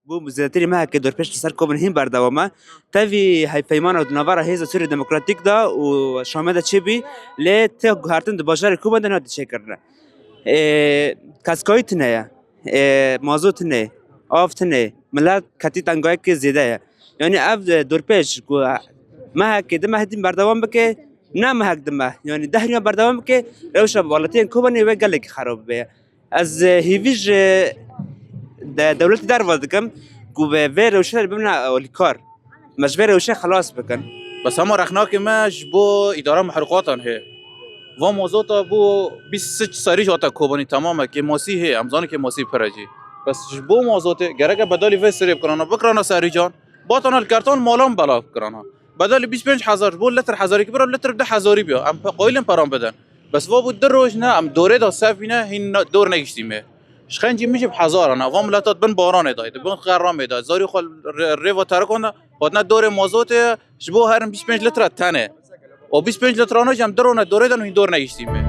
بو زیاتری ما که دور پیش سر کوبن هم بردوامه تاوی های پیمان و نوارا هیزا سوری دموکراتیک دا و شامل چی بی لی ته گهارتن دو بازار کوبن دنیا دیشه کرده کسکایت نه مازوت نه آفت نه ملت کتی تنگای که زیاده یعنی اف دور پیش ما که دم هدیم بردوام بکه نه ما دم یعنی دهریا بردوام که روش بالاتین کوبنی و گله که خراب به از هیویج دولتی در وادکم کو به روشه ببینه اولیکار مش روشه خلاص بکن بس هم رخناک ماش بو اداره محروقاتن هي و موضوع تا بو 26 سری جاتا کوبانی تمامه که موسی هي امزانه که موسی پرجی بس بو موضوع گرگه بدالی و سری بکرانا بکرانا سری جان باتون الکارتون مالام بلا بکرانا بدالی 25000 بو لتر هزاری که برو لتر 10000 بیا ام قایلن پرام بدن بس و بود دروج نه ام دوره دا سفینه هین دور نگشتیمه شخنجی میشه بهزار انا وام لاتات بن باران داید بن قرام داید زاری خل ریو ترکونه خودنا دور موضوع شبو هرم 25 لتر تنه و 25 لتر آنها جم درونه دوره دن و این دور نگشتیمه